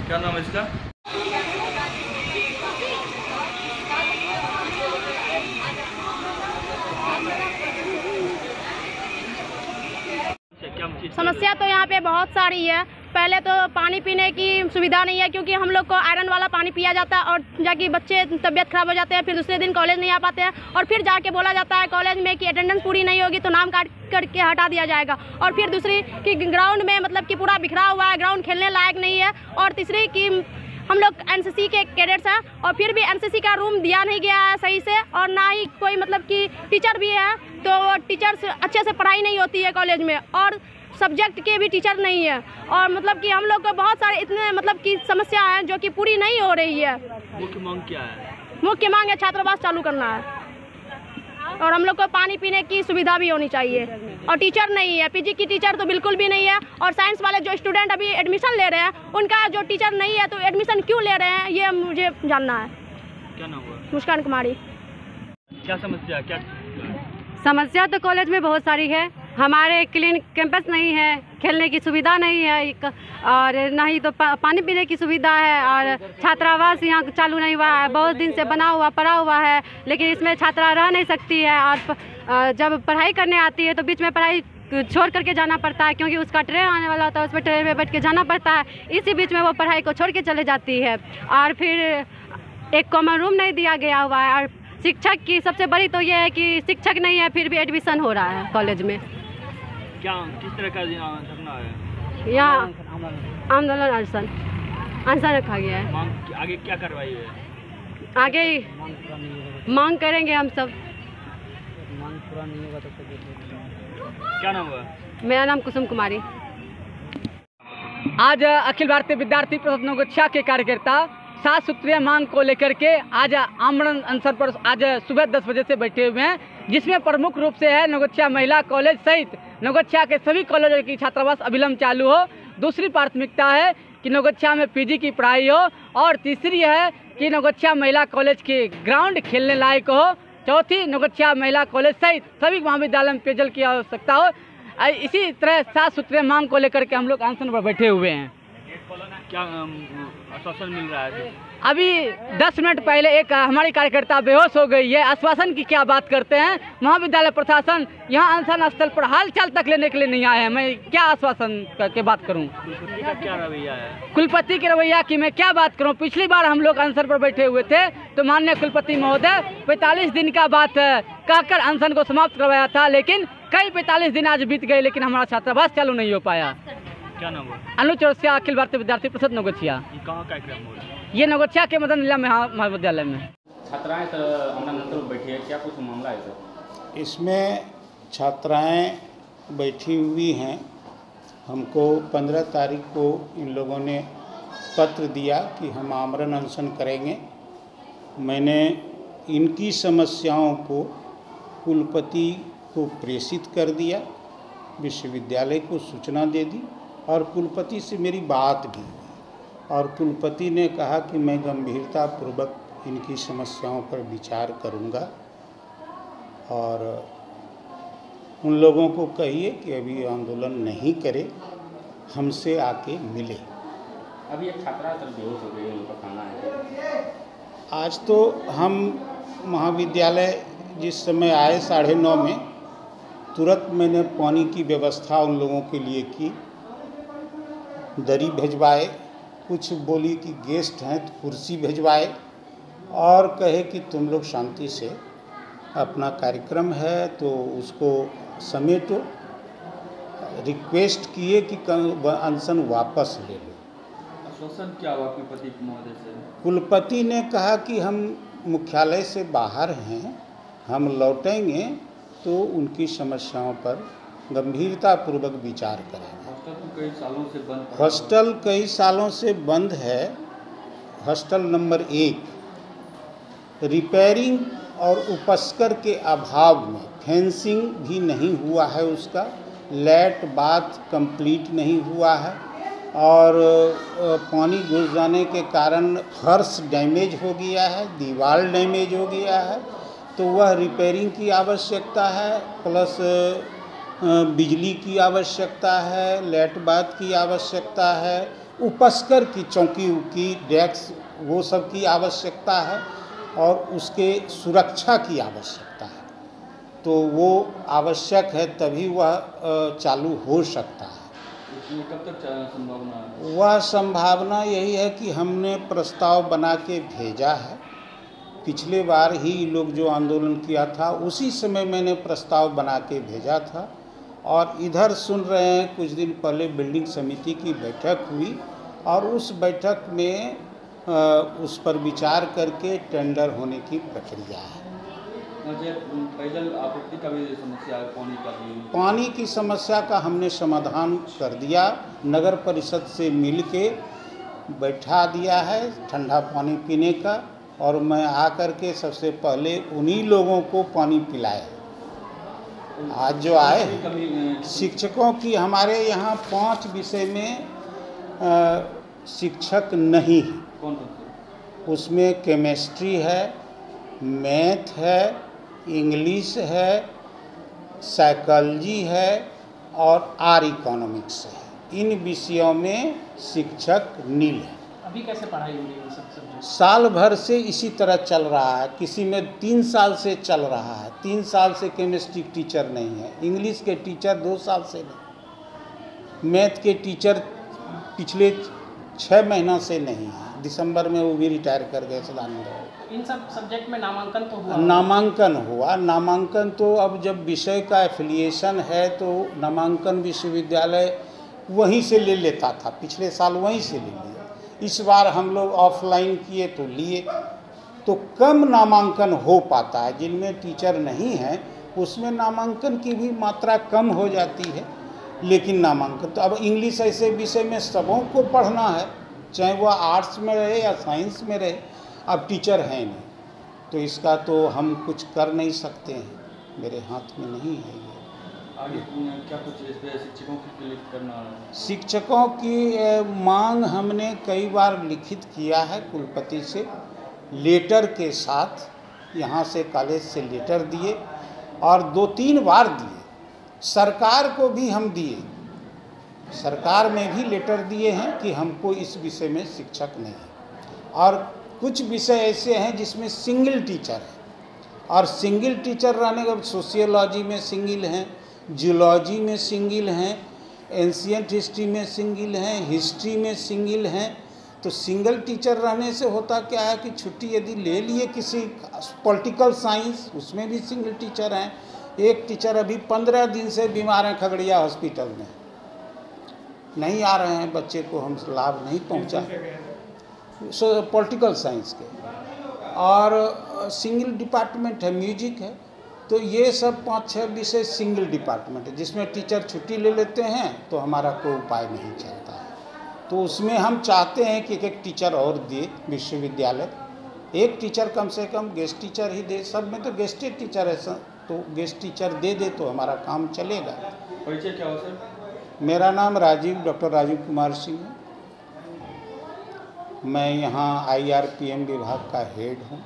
क्या नाम है इसका? समस्या तो यहाँ पे बहुत सारी है। पहले तो पानी पीने की सुविधा नहीं है, क्योंकि हम लोग को आयरन वाला पानी पिया जाता है और जाके बच्चे तबीयत खराब हो जाते हैं, फिर दूसरे दिन कॉलेज नहीं आ पाते हैं और फिर जाके बोला जाता है कॉलेज में कि अटेंडेंस पूरी नहीं होगी तो नाम काट करके हटा दिया जाएगा। और फिर दूसरी कि ग्राउंड में मतलब कि पूरा बिखरा हुआ है, ग्राउंड खेलने लायक नहीं है। और तीसरी कि हम लोग एनसीसी के कैडेट्स हैं और फिर भी एनसीसी का रूम दिया नहीं गया है सही से, और ना ही कोई मतलब कि टीचर भी है तो टीचर्स अच्छे से पढ़ाई नहीं होती है कॉलेज में, और सब्जेक्ट के भी टीचर नहीं है। और मतलब कि हम लोग को बहुत सारे इतने मतलब कि समस्या है जो कि पूरी नहीं हो रही है। मुख्य मांग क्या है? मुख्य मांग है छात्रावास चालू करना है, और हम लोग को पानी पीने की सुविधा भी होनी चाहिए। और टीचर नहीं है, पीजी की टीचर तो बिल्कुल भी नहीं है। और साइंस वाले जो स्टूडेंट अभी एडमिशन ले रहे हैं उनका जो टीचर नहीं है तो एडमिशन क्यों ले रहे हैं, ये मुझे जानना है। क्या नाम हुआ? मुस्कान कुमारी। क्या समस्या? क्या समस्या तो कॉलेज में बहुत सारी है। हमारे क्लीन कैंपस नहीं है, खेलने की सुविधा नहीं है, और ना ही तो पानी पीने की सुविधा है। और छात्रावास यहाँ चालू नहीं हुआ है, बहुत दिन से बना हुआ पड़ा हुआ है, लेकिन इसमें छात्रा रह नहीं सकती है। और जब पढ़ाई करने आती है तो बीच में पढ़ाई छोड़ करके जाना पड़ता है, क्योंकि उसका ट्रेन आने वाला होता है, उस पर ट्रेन में बैठ के जाना पड़ता है। इसी बीच में वो पढ़ाई को छोड़ के चले जाती है। और फिर एक कॉमन रूम नहीं दिया गया हुआ है। और शिक्षक की सबसे बड़ी तो ये है कि शिक्षक नहीं है, फिर भी एडमिशन हो रहा है कॉलेज में। क्या किस तरह का धरना है? यहाँ आंदोलन अनशन रखा गया है। मांग आगे क्या कार्रवाई है? आगे मांग करेंगे हम सब। क्या नाम हुआ? मेरा नाम कुसुम कुमारी। आज अखिल भारतीय विद्यार्थी परिषद नवगछिया के कार्यकर्ता 7 सूत्रीय मांग को लेकर के आज आमरण अनशन पर आज सुबह 10 बजे से बैठे हुए हैं, जिसमें प्रमुख रूप से है नवगछिया महिला कॉलेज सहित नवगछिया के सभी कॉलेजों की छात्रावास अविलंब चालू हो। दूसरी प्राथमिकता है कि नवगछिया में पीजी की पढ़ाई हो, और तीसरी है कि नवगछिया महिला कॉलेज के ग्राउंड खेलने लायक हो। चौथी, नवगछिया महिला कॉलेज सहित सभी महाविद्यालय में पेयजल की आवश्यकता हो। इसी तरह 7 सूत्रीय मांग को लेकर के हम लोग अनशन पर बैठे हुए हैं। क्या आश्वासन मिल रहा है? अभी 10 मिनट पहले एक हमारी कार्यकर्ता बेहोश हो गई है। आश्वासन की क्या बात करते हैं? महाविद्यालय प्रशासन यहाँ अनशन स्थल पर हाल चाल तक लेने के लिए नहीं आया है। मैं क्या आश्वासन के बात करूं? कुलपति का क्या रवैया है? कुलपति के रवैया की मैं क्या बात करूं? पिछली बार हम लोग अनशन पर बैठे हुए थे तो माननीय कुलपति महोदय 45 दिन का बात कहकर अनशन को समाप्त करवाया था, लेकिन कई 45 दिन आज बीत गए, लेकिन हमारा छात्रावास चालू नहीं हो पाया। क्या नाम हुआ? अनुज चौरसिया, अखिल भारतीय विद्यार्थी परिषद नवगछिया। ये कहाँ कार्यक्रम हो रहा है? ये नवगछिया के मदन लीला महाविद्यालय में। छात्राएं तो बैठी है, क्या कुछ मामला है सर? इसमें छात्राएं बैठी हुई हैं। हमको 15 तारीख को इन लोगों ने पत्र दिया कि हम आमरण अनशन करेंगे। मैंने इनकी समस्याओं को कुलपति को प्रेषित कर दिया, विश्वविद्यालय को सूचना दे दी, और कुलपति से मेरी बात भी हुई, और कुलपति ने कहा कि मैं गंभीरतापूर्वक इनकी समस्याओं पर विचार करूंगा, और उन लोगों को कहिए कि अभी आंदोलन नहीं करे, हमसे आके मिले। अभी एक छात्रा सर बेहोश हो गई, उनका कहना है। आज तो हम महाविद्यालय जिस समय आए 9:30 में, तुरंत मैंने पानी की व्यवस्था उन लोगों के लिए की, दरी भिजवाए, कुछ बोली कि गेस्ट हैं तो कुर्सी भिजवाए, और कहे कि तुम लोग शांति से अपना कार्यक्रम है तो उसको समेटो, रिक्वेस्ट किए कि अनशन वापस ले लो। आश्वासन क्या हुआ कुलपति महोदय से? कुलपति ने कहा कि हम मुख्यालय से बाहर हैं, हम लौटेंगे तो उनकी समस्याओं पर गंभीरतापूर्वक विचार करेंगे। हॉस्टल तो कई सालों से बंद पड़ा हॉस्टल कई सालों से बंद है। हॉस्टल नंबर 1 रिपेयरिंग और उपस्कर के अभाव में फेंसिंग भी नहीं हुआ है, उसका लैट बाथ कंप्लीट नहीं हुआ है और पानी घुस जाने के कारण फर्श डैमेज हो गया है, दीवार डैमेज हो गया है, तो वह रिपेयरिंग की आवश्यकता है, प्लस बिजली की आवश्यकता है, लैट बाथ की आवश्यकता है, उपस्कर की चौकी की डेस्क वो सब की आवश्यकता है और उसके सुरक्षा की आवश्यकता है। तो वो आवश्यक है तभी वह चालू हो सकता है। इसमें कब तक संभावना है? वह संभावना यही है कि हमने प्रस्ताव बना के भेजा है। पिछले बार ही लोग जो आंदोलन किया था उसी समय मैंने प्रस्ताव बना के भेजा था और इधर सुन रहे हैं कुछ दिन पहले बिल्डिंग समिति की बैठक हुई और उस बैठक में उस पर विचार करके टेंडर होने की प्रक्रिया है। मुझे पेयजल आपूर्ति का भी समस्या है, पानी का भी। पानी की समस्या का हमने समाधान कर दिया, नगर परिषद से मिल के बैठा दिया है ठंडा पानी पीने का और मैं आकर के सबसे पहले उन्हीं लोगों को पानी पिलाए। आज जो आए शिक्षकों की हमारे यहाँ 5 विषय में शिक्षक नहीं है। कौन कौन? उसमें केमिस्ट्री है, मैथ है, इंग्लिश है, साइकोलॉजी है और आर इकोनॉमिक्स है। इन विषयों में शिक्षक नील है। अभी कैसे पढ़ाई हो रही है सब सब्जेक्ट? साल भर से इसी तरह चल रहा है, किसी में 3 साल से चल रहा है। 3 साल से केमिस्ट्री टीचर नहीं है, इंग्लिश के टीचर 2 साल से नहीं, मैथ के टीचर पिछले 6 महीना से नहीं है, दिसंबर में वो भी रिटायर कर गए सदानंद। इन सब सब्जेक्ट में नामांकन तो हुआ? नामांकन हुआ। नामांकन तो अब जब विषय का एफिलिएशन है तो नामांकन विश्वविद्यालय वहीं से ले लेता था, पिछले साल वहीं से ले लिया। इस बार हम लोग ऑफलाइन किए तो लिए, तो कम नामांकन हो पाता है। जिनमें टीचर नहीं है उसमें नामांकन की भी मात्रा कम हो जाती है, लेकिन नामांकन तो अब इंग्लिश ऐसे विषय में सबों को पढ़ना है, चाहे वह आर्ट्स में रहे या साइंस में रहे। अब टीचर हैं नहीं तो इसका तो हम कुछ कर नहीं सकते हैं, मेरे हाथ में नहीं है ये। आगे क्या कुछ इस पे शिक्षकों की क्लिक करना है? शिक्षकों की मांग हमने कई बार लिखित किया है कुलपति से, लेटर के साथ यहाँ से कॉलेज से लेटर दिए और 2-3 बार दिए। सरकार को भी हम दिए, सरकार में भी लेटर दिए हैं कि हमको इस विषय में शिक्षक नहीं है। और कुछ विषय ऐसे हैं जिसमें सिंगल टीचर है और सिंगल टीचर रहने का सोशियोलॉजी में सिंगल हैं, जियोलॉजी में सिंगल हैं, एंशियंट हिस्ट्री में सिंगल हैं, हिस्ट्री में सिंगल हैं। तो सिंगल टीचर रहने से होता क्या है कि छुट्टी यदि ले लिए किसी पॉलिटिकल साइंस उसमें भी सिंगल टीचर हैं। एक टीचर अभी 15 दिन से बीमार हैं खगड़िया हॉस्पिटल में, नहीं आ रहे हैं, बच्चे को हम लाभ नहीं पहुंचा, पॉलिटिकल साइंस के। और सिंगल डिपार्टमेंट है, म्यूजिक है। तो ये सब 5-6 विषय सिंगल डिपार्टमेंट है जिसमें टीचर छुट्टी ले लेते हैं तो हमारा कोई उपाय नहीं चलता है। तो उसमें हम चाहते हैं कि एक टीचर और दे विश्वविद्यालय, एक टीचर कम से कम गेस्ट टीचर ही दे। सब में तो गेस्टेड टीचर है, तो गेस्ट टीचर दे दे तो हमारा काम चलेगा। परिचय क्या हो सर? मेरा नाम डॉक्टर राजीव कुमार सिंह है। मैं यहाँ IRPM विभाग का हेड हूँ।